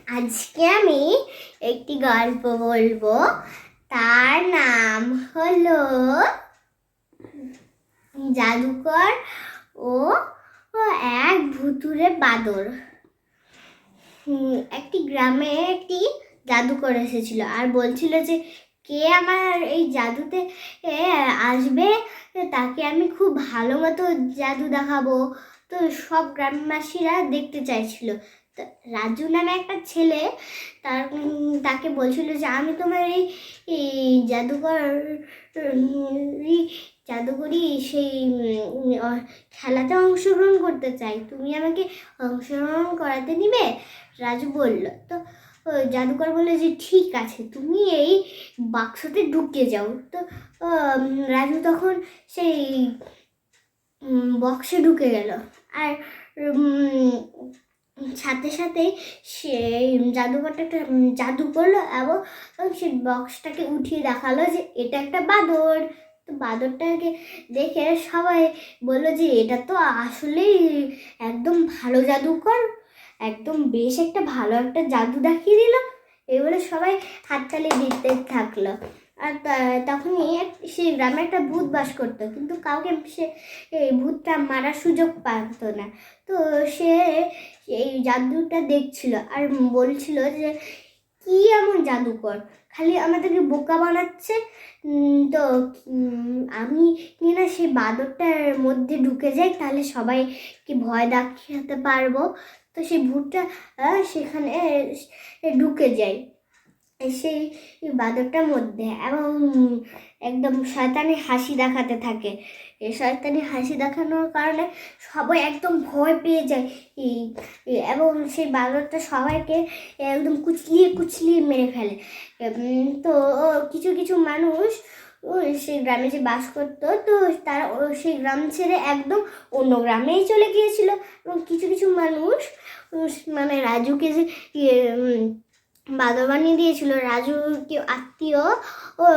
আজকে আমি একটি গল্প বলবো। তার নাম হলো জাদুকর ও এক ভুতুড়ে বাঁদর। একটি গ্রামে একটি জাদুকর এসেছিল আর বলছিল যে কে আমার এই জাদুতে আসবে, তাকে আমি খুব ভালো মতো জাদু দেখাবো। তো সব গ্রামবাসীরা দেখতে চাইছিল। রাজু নামে একটা ছেলে তাকে বলছিল যে আমি তোমার এই জাদুকর জাদুকরি সেই খেলাতে অংশগ্রহণ করতে চাই, তুমি আমাকে অংশগ্রহণ করাতে নিবে? রাজু বলল। তো জাদুকর বললো যে ঠিক আছে, তুমি এই বাক্সতে ঢুকে যাও। তো রাজু তখন সেই বক্সে ঢুকে গেল আর সাথে সাথে সেই জাদুকরটা একটা জাদু করলো এবং সেই বক্সটাকে উঠিয়ে দেখালো যে এটা একটা বাঁদর। তো বাঁদরটাকে দেখে সবাই বললো যে এটা তো আসলেই একদম ভালো জাদুকর, একদম বেশ একটা ভালো একটা জাদু দেখিয়ে দিল। এই বলে সবাই হাততালি দিতে থাকলো। আর তখনই সেই গ্রামে একটা ভূত বাস করতো, কিন্তু কাউকে সে এই ভূতটা মারার সুযোগ পাত না। তো সে এই জাদুটা দেখছিল আর বলছিল যে কি এমন জাদুকর, খালি আমাদেরকে বোকা বানাচ্ছে। তো আমি কিনা সেই বাঁদরটার মধ্যে ঢুকে যাই, তাহলে সবাইকে ভয় দেখাতে পারবো। তো সেই ভূতটা সেখানে ঢুকে যায় সেই বাঁদরটার মধ্যে এবং একদম শয়তানি হাসি দেখাতে থাকে। এই শয়তানি হাসি দেখানোর কারণে সবাই একদম ভয় পেয়ে যায় এবং সেই বাঁদরটা সবাইকে একদম কুচলিয়ে কুচলিয়ে মেরে ফেলে। তো কিছু কিছু মানুষ সেই গ্রামে যে বাস করতো, তো তারা সেই গ্রাম ছেড়ে একদম অন্য গ্রামেই চলে গিয়েছিল। এবং কিছু কিছু মানুষ মানে রাজুকে যে বাঁদর বানিয়ে দিয়েছিল, রাজুর কেউ আত্মীয় ও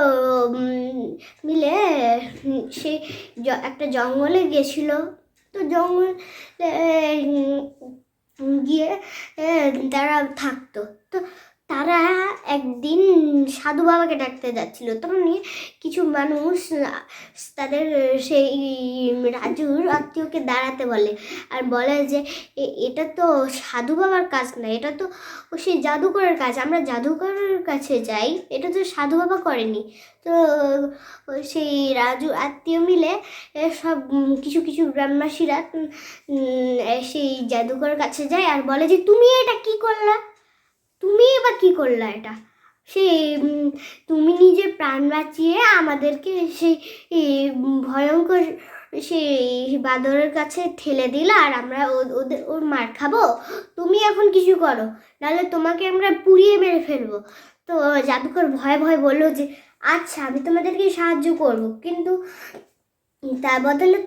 মিলে সে একটা জঙ্গলে গেছিল। তো জঙ্গলে গিয়ে তারা থাকতো। তো তারা একদিন সাধু বাবাকে ডাকতে যাচ্ছিল, তখন কিছু মানুষ তাদের সেই রাজুর আত্মীয়কে দাঁড়াতে বলে আর বলে যে এটা তো সাধু বাবার কাজ না, এটা তো সেই জাদুকরের কাজ, আমরা জাদুকরের কাছে যাই, এটা তো সাধু বাবা করেনি। তো সেই রাজু আত্মীয় মিলে সব কিছু কিছু গ্রামবাসীরা সেই জাদুকরের কাছে যায় আর বলে যে তুমি এটা কি করলা, তুমি এবার কি করলা এটা, সেই তুমি নিজের প্রাণ বাঁচিয়ে আমাদেরকে সেই ভয়ঙ্কর সেই বাঁদরের কাছে ঠেলে দিলা আর আমরা ওর মার খাবো। তুমি এখন কিছু করো, নাহলে তোমাকে আমরা পুড়িয়ে মেরে ফেলবো। তো জাদুকর ভয়ে ভয়ে বললো যে আচ্ছা আমি তোমাদেরকে সাহায্য করব, কিন্তু তার বদলে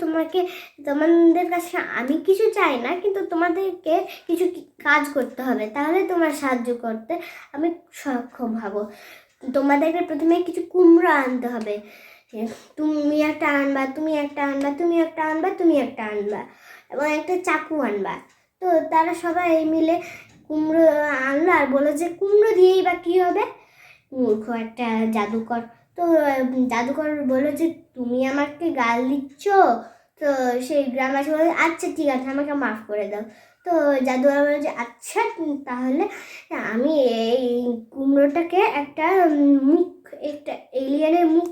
তোমাদের কাছে আমি কিছু চাই না, কিন্তু তোমাদেরকে কিছু কাজ করতে হবে, তাহলে তোমার সাহায্য করতে আমি সক্ষম হব। তোমাদেরকে প্রথমে কিছু কুমড়ো আনতে হবে, তুমি একটা আনবা, তুমি একটা আনবা, তুমি একটা আনবা, তুমি একটা আনবা এবং একটা চাকু আনবা। তো তারা সবাই মিলে কুমড়ো আনলো আর বললো যে কুমড়ো দিয়েই বা কী হবে, মূর্খ একটা জাদুকর। তো জাদুকর বললো যে তুমি আমাকে গাল দিচ্ছ। তো সেই গ্রামবাসী বলে আচ্ছা ঠিক আছে, আমাকে মাফ করে দাও। তো জাদুকর বললো যে আচ্ছা তাহলে আমি এই কুমড়োটাকে একটা একটা এলিয়েনের মুখ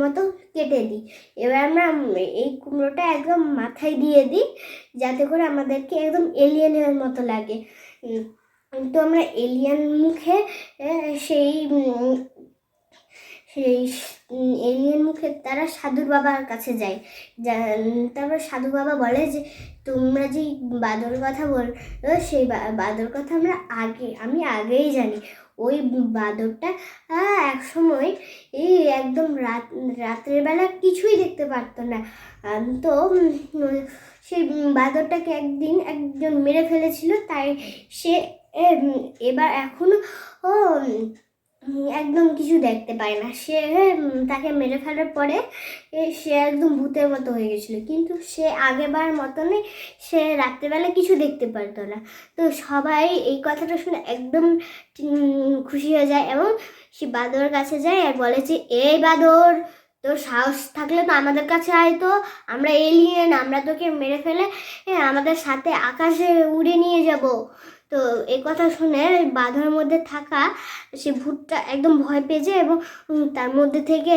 মতো কেটে দিই। এবার আমরা এই কুমড়োটা একদম মাথায় দিয়ে দিই, যাতে করে আমাদেরকে একদম এলিয়েনের মতো লাগে। তো আমরা এলিয়েন মুখে সেই সেই এলিয়েন মুখে তারা সাধু বাবার কাছে যায়। তারপর সাধু বাবা বলে যে তোমরা যে বাঁদর কথা বল, সেই বাঁদর কথা আমি আগেই জানি। ওই বাঁদরটা এক সময় এই একদম রাত্রের বেলা কিছুই দেখতে পারতো না। তো সেই বাঁদরটাকে একজন মেরে ফেলেছিল, তাই সে এবার এখনো একদম কিছু দেখতে পায় না। সে তাকে মেরে ফেলার পরে সে একদম ভূতের মতো হয়ে গেছিলো, কিন্তু সে আগেবার মতনই সে রাত্রেবেলা কিছু দেখতে পারতো না। তো সবাই এই কথাটা শুনে একদম খুশি হয়ে যায় এবং সে বাঁদরের কাছে যায় আর বলে যে, এই বাঁদর, তোর সাহস থাকলে তো আমাদের কাছে আয়, তো আমরা এলিয়েন, আমরা তোকে মেরে ফেলে আমাদের সাথে আকাশে উড়ে নিয়ে যাব। তো এই কথা শুনে বাঁধর মধ্যে থাকা সে ভূতটা একদম ভয় পেয়ে যায় এবং তার মধ্যে থেকে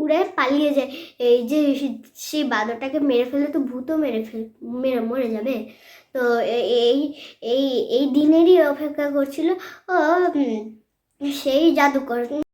উড়ে পালিয়ে যায়। এই যে সেই বাঁদরটাকে মেরে ফেলে তো ভূতও মরে যাবে। তো এই এই এই দিনেরই অপেক্ষা করছিল ও সেই জাদুকর।